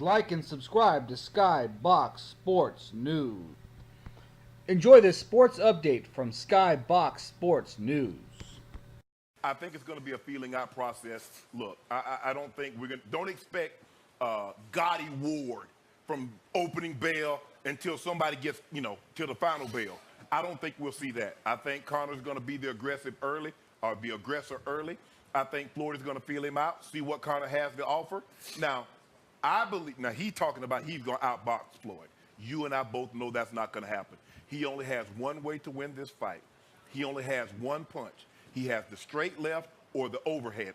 like and subscribe to Skybox Sports News. Enjoy this sports update from Skybox Sports News. I think it's going to be a feeling out process. Look, I don't think we're going to, don't expect Gotti Ward from opening bell until somebody gets, to the final bell. I don't think we'll see that. I think Connor's going to be the aggressor early. I think Floyd's going to feel him out, see what Connor has to offer. Now, he's talking about he's going to outbox Floyd. You and I both know that's not going to happen. He only has one way to win this fight. He only has one punch. He has the straight left or the overhand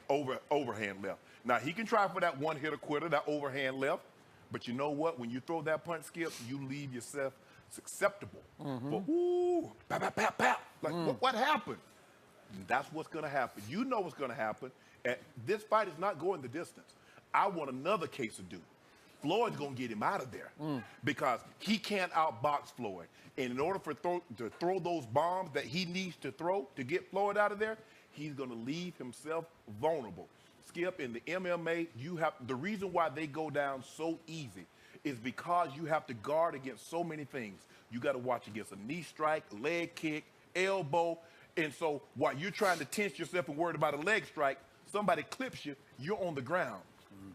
left. Now, he can try for that one-hitter quitter, that overhand left. But you know what? When you throw that punch, Skip, you leave yourself susceptible. For, ooh, pap, pap, pap, pap. Like, what happened? And that's what's going to happen. You know what's going to happen. And this fight is not going the distance. I want another case of do. Floyd's going to get him out of there because he can't outbox Floyd. And in order to throw those bombs that he needs to throw to get Floyd out of there, he's going to leave himself vulnerable. Skip, in the MMA, the reason why they go down so easy is because you have to guard against so many things. You got to watch against a knee strike, leg kick, elbow. And so while you're trying to tense yourself and worried about a leg strike, somebody clips you, you're on the ground.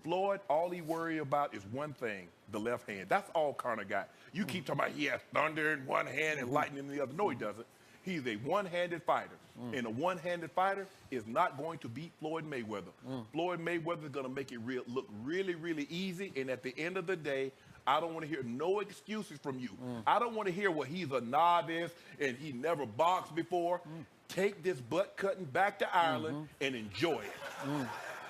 Floyd, all he worry about is one thing, the left hand. That's all Conor got. You keep talking about he has thunder in one hand and lightning in the other. No, he doesn't. He's a one-handed fighter. And a one-handed fighter is not going to beat Floyd Mayweather. Floyd Mayweather is going to make it look really, really easy. And at the end of the day, I don't want to hear no excuses from you. I don't want to hear, well, he's a novice and he never boxed before. Take this butt cutting back to Ireland and enjoy it.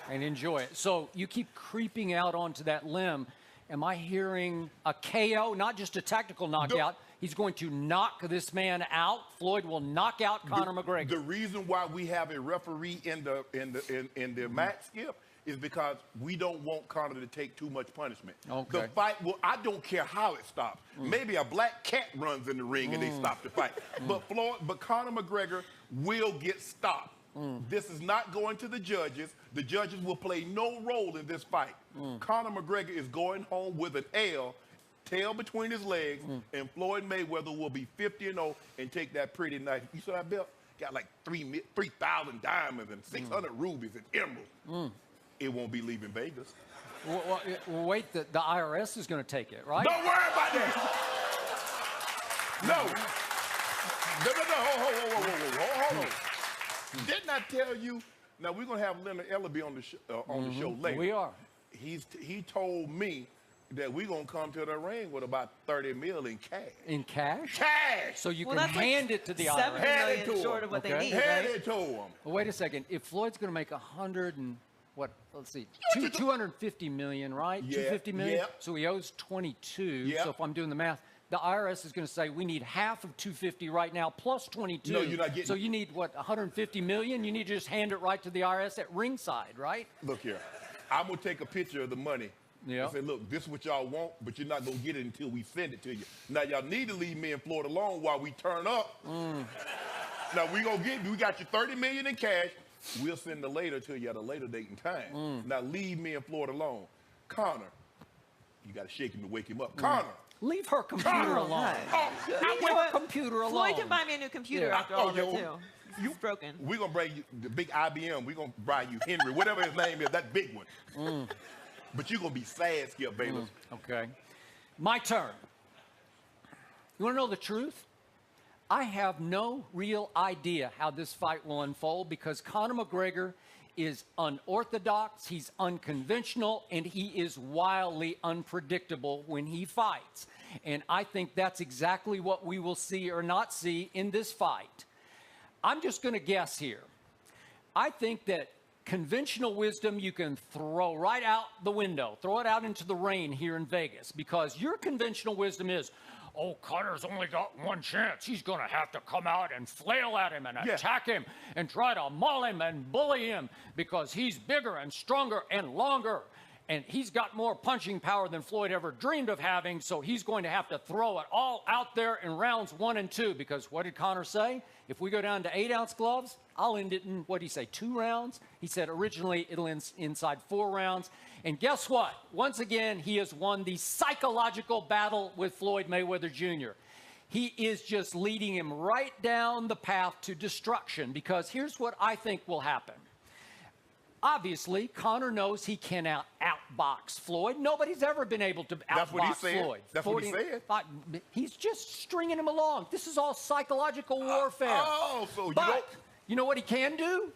And enjoy it. So you keep creeping out onto that limb. Am I hearing a KO, not just a tactical knockout? He's going to knock this man out. Floyd will knock out Conor McGregor. The reason why we have a referee in the match, Skip, is because we don't want Conor to take too much punishment. Okay. The fight, I don't care how it stops. Maybe a black cat runs in the ring and they stop the fight. But Conor McGregor will get stopped. This is not going to the judges. The judges will play no role in this fight. Conor McGregor is going home with an L, tail between his legs, and Floyd Mayweather will be 50-0 and take that pretty nice. You saw that belt? Got like 3,000 diamonds and 600 rubies and emeralds. It won't be leaving Vegas. Well, wait, the IRS is going to take it, right? Don't worry about that. No. Hold on. Didn't I tell you? Now, we're going to have Leonard Ellaby on the show later. We are. He told me that we're going to come to the ring with about $30 million in cash. In cash? Cash! So you can hand it to the IRS. $7 million short of what they need, Hand right? it to them. Well, wait a second. If Floyd's going to make 250 million, right? Yeah, 250 million? yeah. So he owes 22. Yeah. So if I'm doing the math, the IRS is going to say we need half of 250 right now plus 22. No, you're not getting. So you need, 150 million? You need to just hand it right to the IRS at ringside, right? Look here. I'm going to take a picture of the money. Yeah. And say, look, this is what y'all want, but you're not going to get it until we send it to you. Now, y'all need to leave me in Florida alone while we turn up. Now, we got you $30 million in cash. We'll send it later to you at a later date and time. Now, leave me in Florida alone. Connor, you got to shake him to wake him up. Connor. Leave her computer alone. Leave her computer alone. Floyd can buy me a new computer after all of it, too. It's broken. We're going to bring you the big IBM. We're going to buy you Henry, whatever his name is, that big one. But you're going to be sad, Skip Bayless. Okay. My turn. You want to know the truth? I have no real idea how this fight will unfold because Conor McGregor is unorthodox, he's unconventional, and he is wildly unpredictable when he fights. And I think that's exactly what we will see or not see in this fight. I'm just going to guess here. I think that conventional wisdom you can throw right out the window, throw it out into the rain here in Vegas, because your conventional wisdom is, oh, Conor's only got one chance. He's going to have to come out and flail at him and attack him and try to maul him and bully him because he's bigger and stronger and longer. and he's got more punching power than Floyd ever dreamed of having, so he's going to have to throw it all out there in rounds 1 and 2, because what did Conor say? If we go down to 8-ounce gloves, I'll end it in, what did he say, 2 rounds? He said originally it'll end inside 4 rounds. And guess what? Once again, he has won the psychological battle with Floyd Mayweather Jr. He is just leading him right down the path to destruction, because here's what I think will happen. Obviously, Conor knows he cannot outbox Floyd. Nobody's ever been able to outbox Floyd. That's what he said. He's just stringing him along. This is all psychological warfare. So you know what he can do?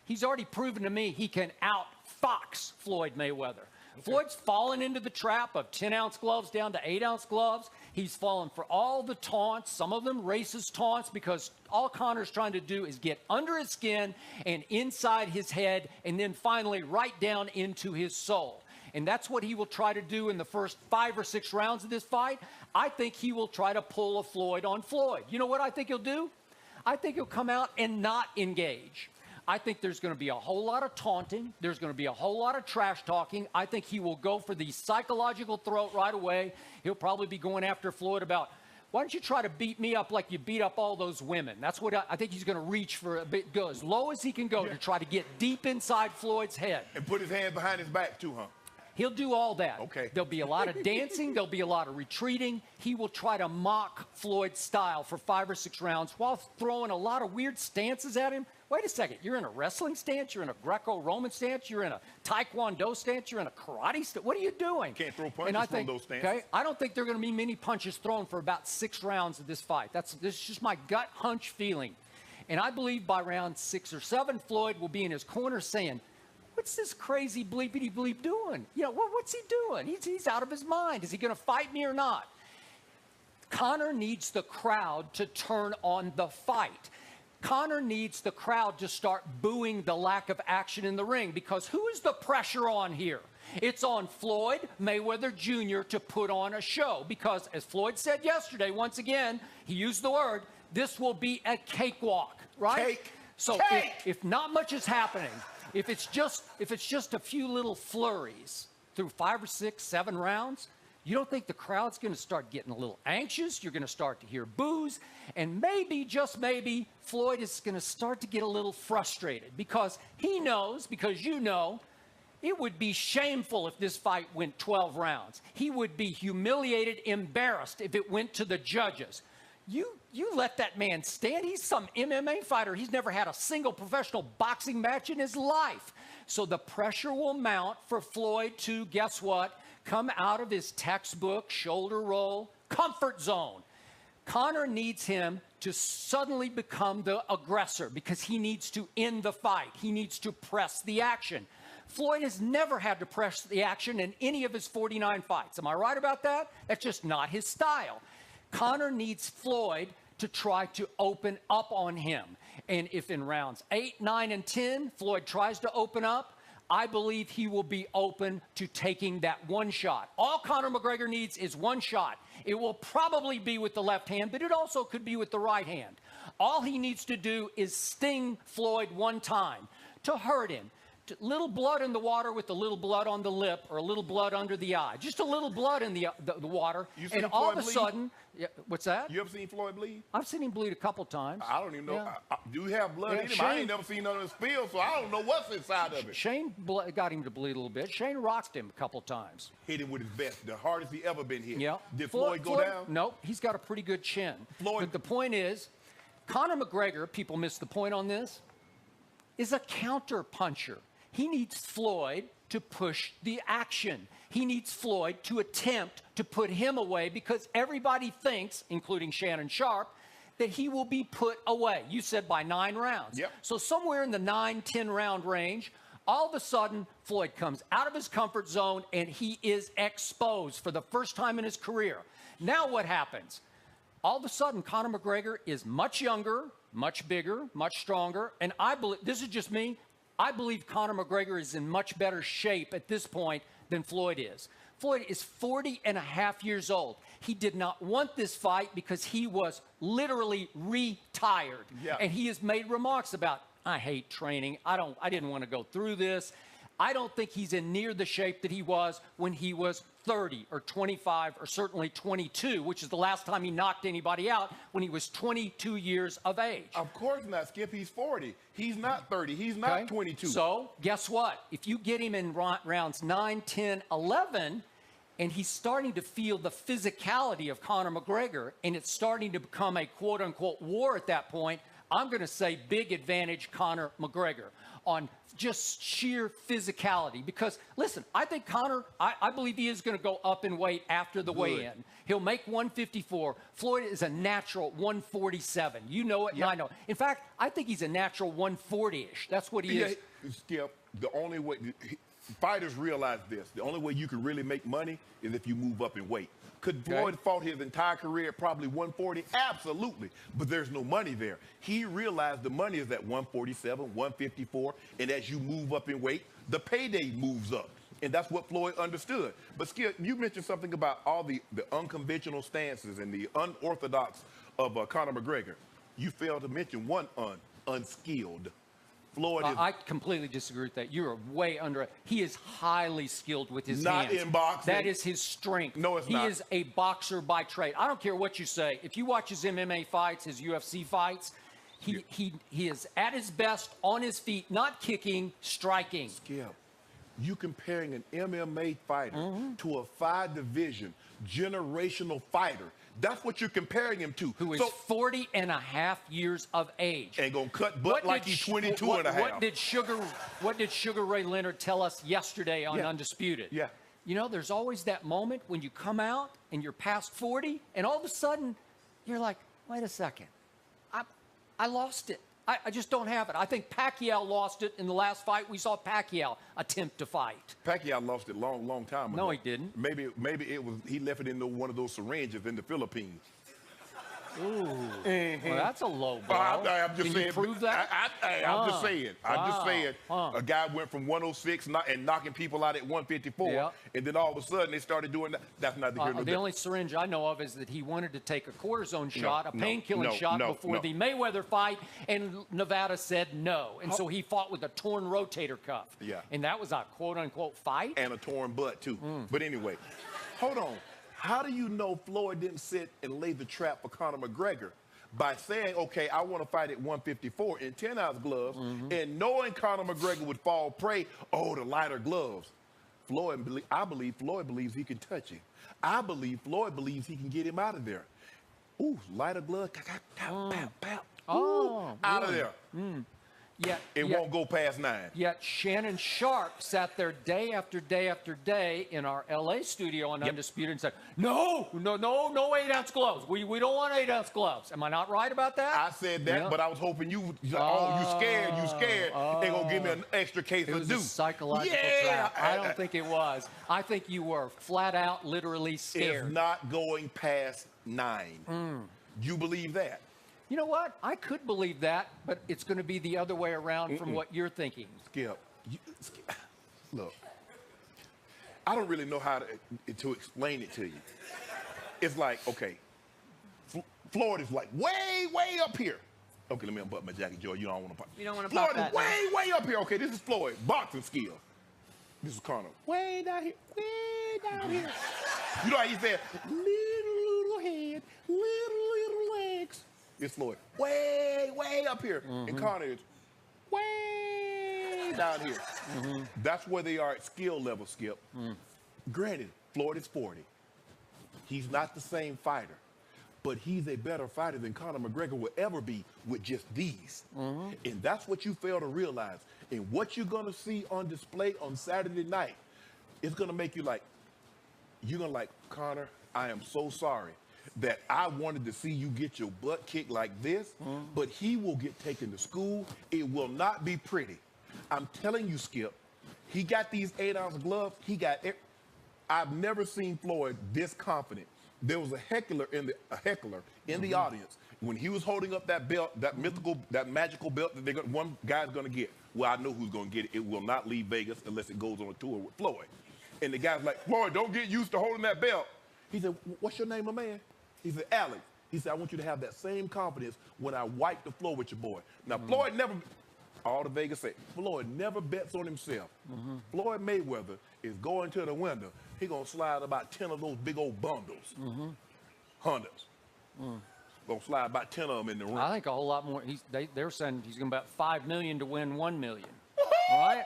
He's already proven to me he can outfox Floyd Mayweather. Okay. Floyd's fallen into the trap of 10-ounce gloves down to 8-ounce gloves. He's fallen for all the taunts, some of them racist taunts, because all Conor's trying to do is get under his skin and inside his head, and then finally right down into his soul. And that's what he will try to do in the first 5 or 6 rounds of this fight. I think he will try to pull a Floyd on Floyd. You know what I think he'll do? I think he'll come out and not engage. I think there's going to be a whole lot of taunting. There's going to be a whole lot of trash talking. I think he will go for the psychological throat right away. He'll probably be going after Floyd about, why don't you try to beat me up like you beat up all those women? That's what I think he's going to reach for a bit, go as low as he can go to try to get deep inside Floyd's head. And put his hand behind his back too, huh? He'll do all that. Okay. There'll be a lot of dancing. There'll be a lot of retreating. He will try to mock Floyd's style for 5 or 6 rounds while throwing a lot of weird stances at him. Wait a second. You're in a wrestling stance. You're in a Greco-Roman stance. You're in a Taekwondo stance. You're in a karate stance. What are you doing? Can't throw punches from those stances. Okay, I don't think there are going to be many punches thrown for about 6 rounds of this fight. This is just my gut hunch feeling. And I believe by round 6 or 7, Floyd will be in his corner saying, what's this crazy bleepity bleep doing? You know, what's he doing? He's out of his mind. Is he going to fight me or not? Conor needs the crowd to turn on the fight. Conor needs the crowd to start booing the lack of action in the ring, because who is the pressure on here? It's on Floyd Mayweather Jr. to put on a show, because as Floyd said yesterday, once again, he used the word, this will be a cakewalk, right? So if not much is happening, if it's just a few little flurries through 5 or 6, 7 rounds, you don't think the crowd's going to start getting a little anxious? You're going to start to hear boos, and maybe, just maybe, Floyd is going to start to get a little frustrated, because he knows, because you know, it would be shameful if this fight went 12 rounds. He would be humiliated, embarrassed if it went to the judges. You let that man stand. He's some MMA fighter. He's never had a single professional boxing match in his life. So the pressure will mount for Floyd to, guess what, come out of his textbook shoulder roll comfort zone. Conor needs him to suddenly become the aggressor, because he needs to end the fight. He needs to press the action. Floyd has never had to press the action in any of his 49 fights. Am I right about that? That's just not his style. Conor needs Floyd to try to open up on him. And if in rounds 8, 9, and 10, Floyd tries to open up, I believe he will be open to taking that one shot. All Conor McGregor needs is one shot. It will probably be with the left hand, but it also could be with the right hand. All he needs to do is sting Floyd one time to hurt him. Little blood in the water with a little blood on the lip, or a little blood under the eye. Just a little blood in the water. And all of a sudden, what's that? You ever seen Floyd bleed? I've seen him bleed a couple times. I don't even know. Yeah. Do you have blood in him? I ain't never seen none of the spill, so I don't know what's inside of it. Shane got him to bleed a little bit. Shane rocked him a couple times. Hit him with his vest, the hardest he ever been hit. Yeah. Did Floyd go down? Nope. He's got a pretty good chin. But the point is, Conor McGregor, people miss the point on this, is a counter puncher. He needs Floyd to push the action. He needs Floyd to attempt to put him away, because everybody thinks, including Shannon Sharp, that he will be put away. You said by 9 rounds. Yep. So somewhere in the 9, 10 round range, all of a sudden, Floyd comes out of his comfort zone and he is exposed for the first time in his career. Now what happens? All of a sudden, Conor McGregor is much younger, much bigger, much stronger, and I believe, this is just me, I believe Conor McGregor is in much better shape at this point than Floyd is. Floyd is 40 and a half years old. He did not want this fight because he was literally retired. Yeah. And he has made remarks about, I hate training. I didn't want to go through this. I don't think he's in near the shape that he was when he was 30 or 25 or certainly 22, which is the last time he knocked anybody out when he was 22 years of age. Of course not, Skip. He's 40. He's not 30. He's not 22. So guess what? If you get him in rounds 9, 10, 11, and he's starting to feel the physicality of Conor McGregor, and it's starting to become a quote-unquote war at that point, I'm going to say big advantage Conor McGregor on just sheer physicality. Because, listen, I think Conor, I believe he is going to go up in weight after the weigh-in. He'll make 154. Floyd is a natural 147. You know it, and I know it. In fact, I think he's a natural 140-ish. That's what he is. Skip, the only way... Fighters realize this. The only way you can really make money is if you move up in weight. Could Floyd fought his entire career at probably 140? Absolutely. But there's no money there. He realized the money is at 147, 154, and as you move up in weight, the payday moves up. And that's what Floyd understood. But Skip, you mentioned something about all the unconventional stances and the unorthodox of Conor McGregor. You failed to mention one unskilled. Floyd is... I completely disagree with that. You're way under it. He is highly skilled with his hands. Not in boxing. That is his strength. No, it's not. He is a boxer by trade. I don't care what you say. If you watch his MMA fights, his UFC fights, he is at his best on his feet, not kicking, striking. Skip, you comparing an MMA fighter to a 5-division generational fighter. That's what you're comparing him to. Who is 40 and a half years of age. And gonna cut butt like he's 22 and a half. What did Sugar Ray Leonard tell us yesterday on Undisputed? Yeah. You know, there's always that moment when you come out and you're past 40, and all of a sudden, you're like, wait a second. I lost it. I just don't have it. I think Pacquiao lost it in the last fight. We saw Pacquiao attempt to fight. Pacquiao lost it long time ago. No, he didn't. Maybe it was he left it in one of those syringes in the Philippines. Ooh. Well, that's a low blow. I'm just Can saying. you prove that? I'm just saying. I'm just saying. A guy went from 106 and knocking people out at 154, and then all of a sudden they started doing that. That's not the The only syringe I know of is that he wanted to take a cortisone shot, a painkilling shot before the Mayweather fight, and Nevada said no. And so he fought with a torn rotator cuff. Yeah. And that was a quote-unquote fight? And a torn butt, too. But anyway, hold on. How do you know Floyd didn't sit and lay the trap for Conor McGregor by saying, okay, I want to fight at 154 in 10-ounce gloves, and knowing Conor McGregor would fall prey, the lighter gloves. I believe Floyd believes he can touch him. I believe Floyd believes he can get him out of there. Ooh, lighter gloves, out of there. It won't go past 9. Yet Shannon Sharp sat there day after day after day in our L.A. studio on Undisputed and said, no 8-ounce gloves. We don't want 8-ounce gloves. Am I not right about that? I said that, but I was hoping you scared, ain't gonna give me an extra case of It was due. a psychological trap. I don't think it was. I think you were flat out, literally scared. It's not going past 9. You believe that? You know what? I could believe that, but it's going to be the other way around from what you're thinking. Skip, look, I don't really know how to explain it to you. It's like, okay, Floyd is like way up here. Okay, let me unbutton my jacket, Joy. You don't want to pop. You don't want to pop that. Floyd is way up here. Okay, this is Floyd, boxing skill. This is Conor, way down here. You know how he said, little head, little legs. It's Floyd, way up here. And Conor is way down here. That's where they are at skill level, Skip. Granted, Floyd is 40. He's not the same fighter, but he's a better fighter than Conor McGregor will ever be with just these. And that's what you fail to realize. And what you're going to see on display on Saturday night is going to make you like, you're going to like, Conor, I am so sorry that I wanted to see you get your butt kicked like this, but he will get taken to school. It will not be pretty. I'm telling you, Skip, he got these 8-ounce gloves. I've never seen Floyd this confident. There was a heckler in the audience when he was holding up that belt, that magical belt that one guy's going to get. Well, I know who's going to get it. It will not leave Vegas unless it goes on a tour with Floyd. And the guy's like, Floyd, don't get used to holding that belt. He said, what's your name, my man? He said, Alex. He said, I want you to have that same confidence when I wipe the floor with your boy. Now, Floyd never, All the Vegas say, Floyd never bets on himself. Floyd Mayweather is going to the window. He gonna slide about 10 of those big old bundles. Hundreds. Gonna slide about 10 of them in the ring. I think a whole lot more. They're saying he's going to bet $5 million to win $1 million. Right?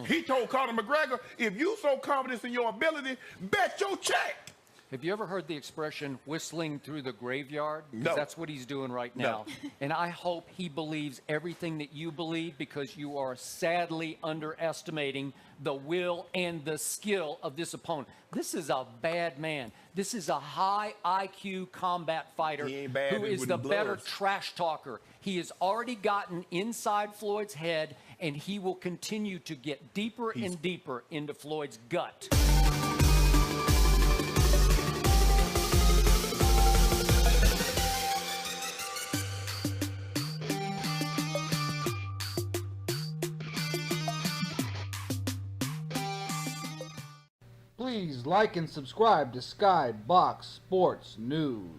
He told Conor McGregor, if you so confident in your ability, bet your check. Have you ever heard the expression whistling through the graveyard? 'Cause No. that's what he's doing right now. No. And I hope he believes everything that you believe, because you are sadly underestimating the will and the skill of this opponent. This is a bad man. This is a high IQ combat fighter He ain't bad who is with the the better bloods. trash talker. He has already gotten inside Floyd's head, and he will continue to get deeper and deeper into Floyd's gut. Please like and subscribe to Skybox Sports News.